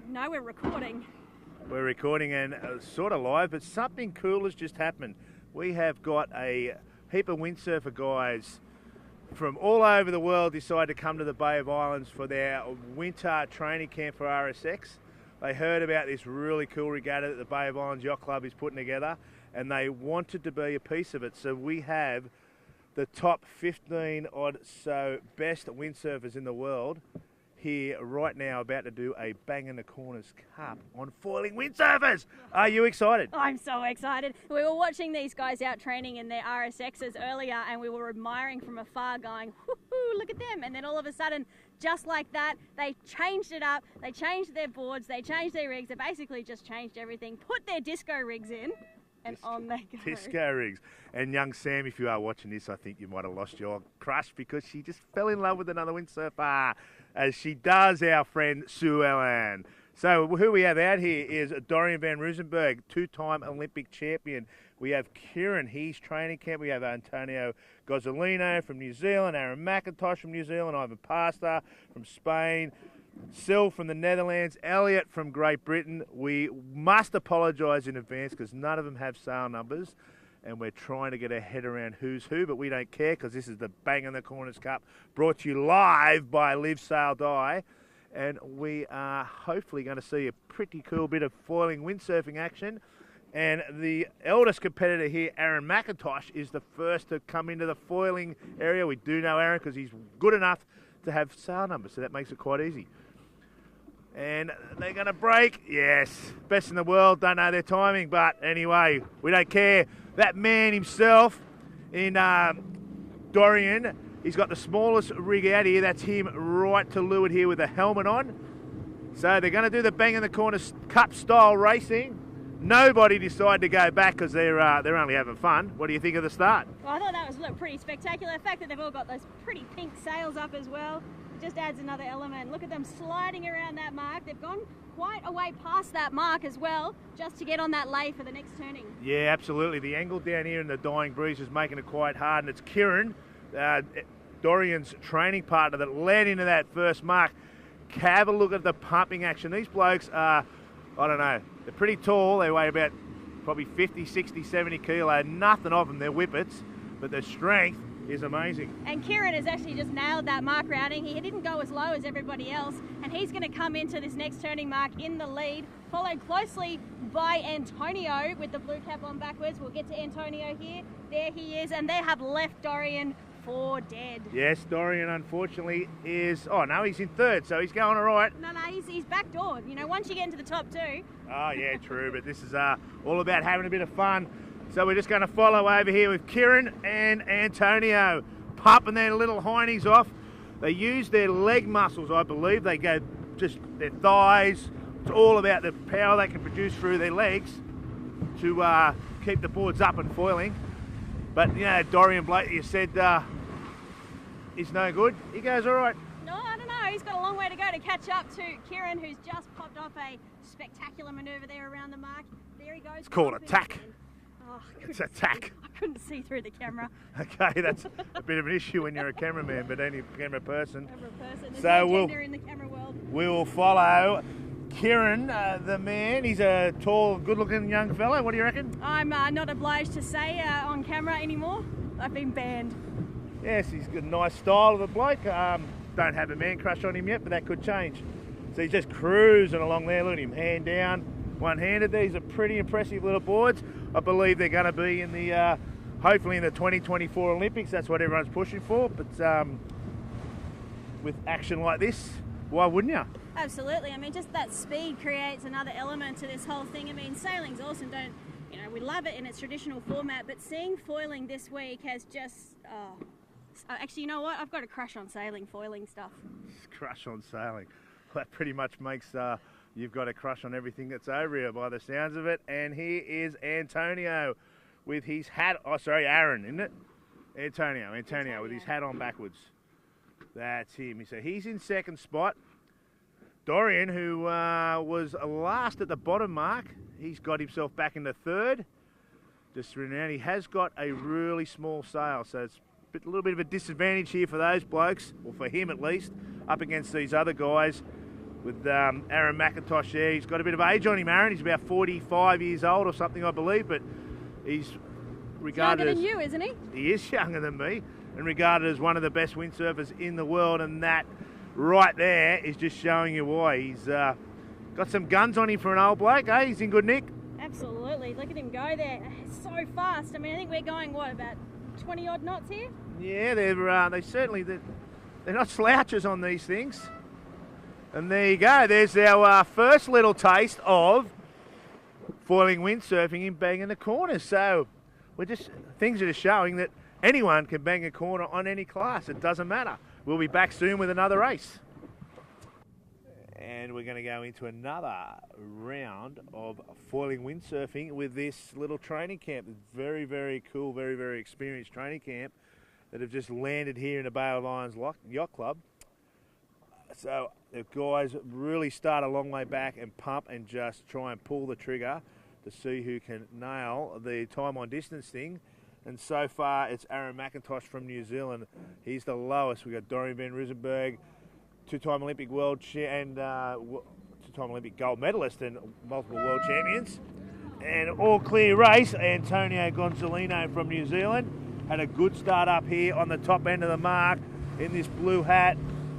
No, we're recording. We're recording and sort of live, but something cool has just happened. We have got a heap of windsurfer guys from all over the world decide to come to the Bay of Islands for their winter training camp for RSX. They heard about this really cool regatta that the Bay of Islands Yacht Club is putting together, and they wanted to be a piece of it. So we have the top 15 odd so best windsurfers in the world here right now, about to do a Bangin The Corners Cup on foiling windsurfers. Are you excited? I'm so excited. We were watching these guys out training in their RSXs earlier, and we were admiring from afar going, whoo, look at them. And then all of a sudden, just like that, they changed it up. They changed their boards, they changed their rigs. They basically just changed everything, put their disco rigs in, and on they go. Disco rigs. And young Sam, if you are watching this, I think you might have lost your crush because she just fell in love with another windsurfer, as she does, our friend Sue Ellen. So who we have out here is Dorian van Roosenberg, two-time Olympic champion. We have Kieran, he's training camp. We have Antonio Gozzolino from New Zealand, Aaron McIntosh from New Zealand, Ivan Pastor from Spain, Sil from the Netherlands, Elliot from Great Britain. We must apologise in advance because none of them have sail numbers, and we're trying to get our head around who's who, but we don't care because this is the Bangin The Corners Cup brought to you live by Live Sail Die, and we are hopefully going to see a pretty cool bit of foiling windsurfing action. And the eldest competitor here, Aaron McIntosh, is the first to come into the foiling area. We do know Aaron because he's good enough to have sail numbers, so that makes it quite easy. And they're going to break. Yes, best in the world, don't know their timing, but anyway, we don't care. That man himself in Dorian, he's got the smallest rig out here. That's him right to leeward here with a helmet on. So they're going to do the Bangin The Corners Cup style racing. Nobody decided to go back because they're only having fun. What do you think of the start? Well, I thought that was pretty spectacular. The fact that they've all got those pretty pink sails up as well, it just adds another element. Look at them sliding around that mark. They've gone quite a way past that mark as well, just to get on that lay for the next turning. Yeah, absolutely. The angle down here in the dying breeze is making it quite hard, and it's Kieran, Dorian's training partner, that led into that first mark. Have a look at the pumping action. These blokes are, I don't know, they're pretty tall. They weigh about probably 50, 60, 70 kilo. Nothing of them, they're whippets, but their strength is amazing. And Kieran has actually just nailed that mark routing. He didn't go as low as everybody else, and he's going to come into this next turning mark in the lead, followed closely by Antonio with the blue cap on backwards. We'll get to Antonio here. There he is, and they have left Dorian for dead. Yes, Dorian unfortunately is, oh no, he's in third, so he's going all right. No, he's backdoored. You know, once you get into the top two. Oh yeah, true, but this is all about having a bit of fun. So we're just going to follow over here with Kieran and Antonio, pumping their little heinies off. They use their leg muscles, I believe. They go just their thighs. It's all about the power they can produce through their legs to keep the boards up and foiling. But, you know, Dorian Blake, you said he's no good. He goes all right. No, I don't know. He's got a long way to go to catch up to Kieran, who's just popped off a spectacular manoeuvre there around the mark. There he goes. It's called a tack. Oh, it's a tack. I couldn't see through the camera. Okay, that's a bit of an issue when you're a cameraman, but any camera person. There's so no gender in the camera world. We will follow Kieran, the man. He's a tall, good-looking young fellow. What do you reckon? I'm not obliged to say on camera anymore. I've been banned. Yes, he's got a nice style of a bloke. Don't have a man crush on him yet, but that could change. So he's just cruising along there. Look at him, hand down, one-handed. These are pretty impressive little boards. I believe they're going to be in the, hopefully in the 2024 Olympics. That's what everyone's pushing for. But with action like this, why wouldn't you? Absolutely. I mean, just that speed creates another element to this whole thing. I mean, sailing's awesome. We love it in its traditional format, but seeing foiling this week has just, actually, you know what? I've got a crush on sailing, foiling stuff. Crush on sailing. Well, that pretty much makes you've got a crush on everything that's over here by the sounds of it. And here is Antonio with his hat, Aaron, isn't it? Antonio with his hat on backwards. That's him. So he's in second spot. Dorian, who was last at the bottom mark, he's got himself back into third. Just around, he has got a really small sail, so it's a little bit of a disadvantage here for those blokes, or for him at least, up against these other guys. with Aaron McIntosh there. He's got a bit of age on him, Aaron. He's about 45 years old or something, I believe, but he's regarded younger than you, isn't he? He is younger than me, and regarded as one of the best windsurfers in the world, and that right there is just showing you why. He's got some guns on him for an old bloke, eh? He's in good nick. Absolutely. Look at him go there. It's so fast. I mean, I think we're going, what, about 20 odd knots here? Yeah, they certainly, they're not slouches on these things. And there you go. There's our first little taste of foiling windsurfing in Bangin The Corners. So things are just showing that anyone can bang a corner on any class. It doesn't matter. We'll be back soon with another race. And we're going to go into another round of foiling windsurfing with this little training camp. It's very, very cool, very, very experienced training camp that have just landed here in the Bay of Islands Yacht Club. So the guys really start a long way back and pump and just try and pull the trigger to see who can nail the time on distance thing. And so far it's Aaron McIntosh from New Zealand. He's the lowest. We've got Dorian van Riesenberg, two-time Olympic two-time Olympic gold medalist and multiple world champions. And all clear race, Antonio Gonzalino from New Zealand had a good start up here on the top end of the mark in this blue hat.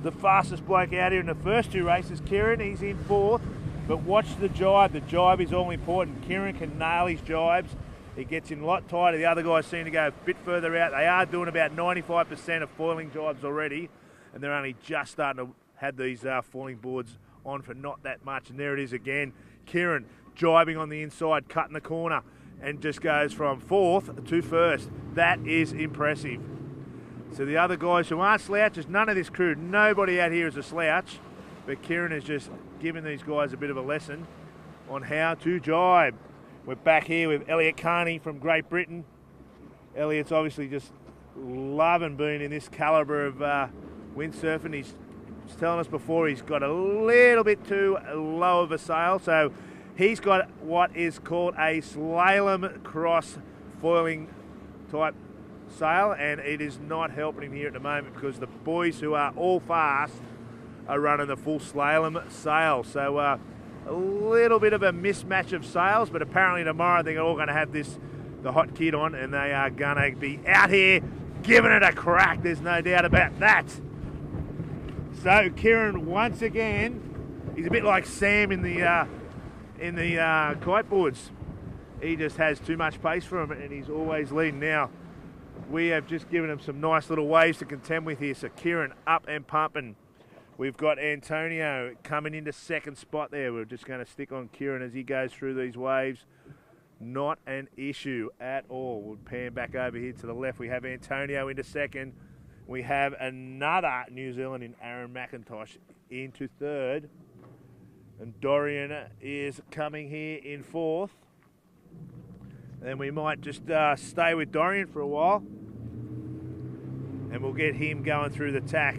The fastest bloke out here in the first two races, Kieran, he's in fourth. But watch the jibe. The jibe is all important. Kieran can nail his jibes. He gets in a lot tighter. The other guys seem to go a bit further out. They are doing about 95% of foiling jibes already, and they're only just starting to have these foiling boards on for not that much. And there it is again. Kieran jibing on the inside, cutting the corner, and just goes from fourth to first. That is impressive. So the other guys who aren't slouches, none of this crew, nobody out here is a slouch, but Kieran has just given these guys a bit of a lesson on how to jibe. We're back here with Elliot Carney from Great Britain. Elliot's obviously just loving being in this calibre of windsurfing. He's telling us before he's got a little bit too low of a sail, so he's got what is called a slalom cross foiling type sail, and it is not helping him here at the moment because the boys who are all fast are running the full slalom sail. So a little bit of a mismatch of sails, but apparently tomorrow they're all going to have the hot kit on, and they are going to be out here giving it a crack. There's no doubt about that. So Kieran, once again, he's a bit like Sam in the kiteboards. He just has too much pace for him, and he's always leading. Now, we have just given him some nice little waves to contend with here. So Kieran up and pumping. We've got Antonio coming into second spot there. We're just going to stick on Kieran as he goes through these waves. Not an issue at all. We'll pan back over here to the left. We have Antonio into second. We have another New Zealand in Aaron McIntosh into third. And Dorian is coming here in fourth. Then we might just stay with Dorian for a while. And we'll get him going through the tack.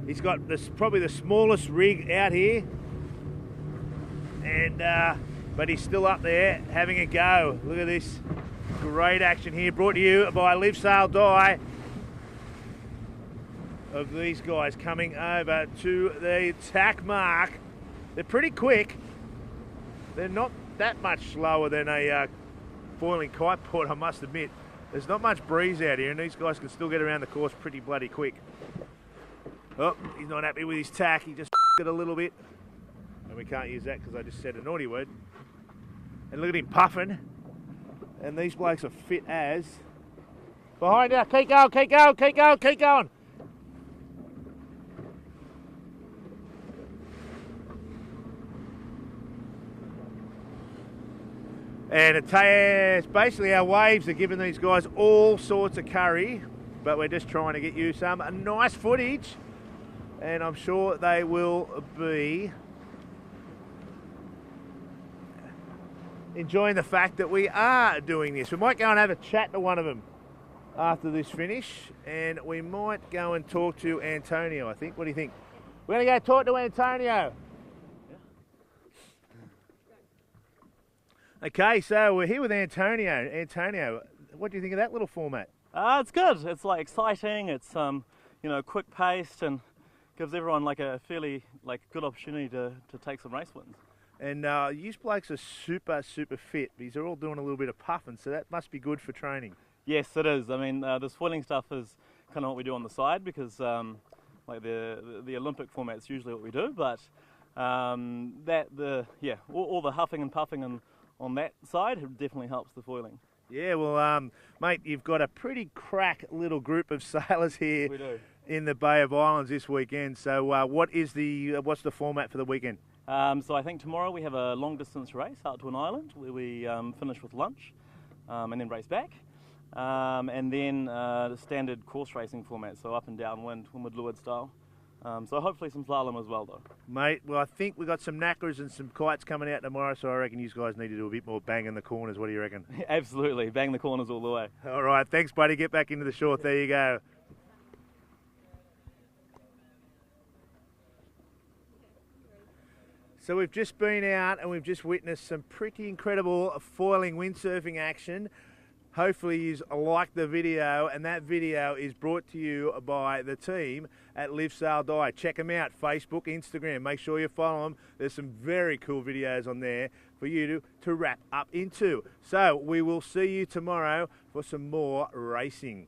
He's got probably the smallest rig out here. And but he's still up there having a go. Look at this great action here, brought to you by Live Sail Die, of these guys coming over to the tack mark. They're pretty quick. They're not that much slower than a foiling kiteboard, I must admit. There's not much breeze out here, and these guys can still get around the course pretty bloody quick. Oh, he's not happy with his tack. He just it a little bit. And we can't use that because I just said a naughty word. And look at him puffing. And these blokes are fit as. Behind now. Keep going, keep going, keep going, keep going. And it's basically our waves are giving these guys all sorts of curry, but we're just trying to get you some nice footage, and I'm sure they will be enjoying the fact that we are doing this. We might go and have a chat to one of them after this finish, and we might go and talk to Antonio, I think. What do you think? We're going to go talk to Antonio. Okay, so we're here with Antonio. Antonio, what do you think of that little format? It's good. It's like exciting. It's quick paced, and gives everyone like a fairly good opportunity to take some race wins. And you blokes are super fit, because they're all doing a little bit of puffing, so that must be good for training. Yes, it is. I mean, the foiling stuff is kind of what we do on the side, because like the Olympic format's usually what we do, but all the huffing and puffing on that side definitely helps the foiling. Yeah, well, mate, you've got a pretty crack little group of sailors here in the Bay of Islands this weekend. So what's the format for the weekend? So I think tomorrow we have a long distance race out to an island where we finish with lunch and then race back. And then the standard course racing format, so up and down wind, windward style. So hopefully some slalom as well, though. Mate, well, I think we've got some knackers and some kites coming out tomorrow, so I reckon you guys need to do a bit more banging the corners. What do you reckon? Absolutely, bang the corners all the way. All right, thanks, buddy. Get back into the short. There you go. So we've just been out and we've just witnessed some pretty incredible foiling windsurfing action. Hopefully you like the video, and that video is brought to you by the team at Live Sail Die. Check them out, Facebook, Instagram. Make sure you follow them. There's some very cool videos on there for you to wrap up into. So we will see you tomorrow for some more racing.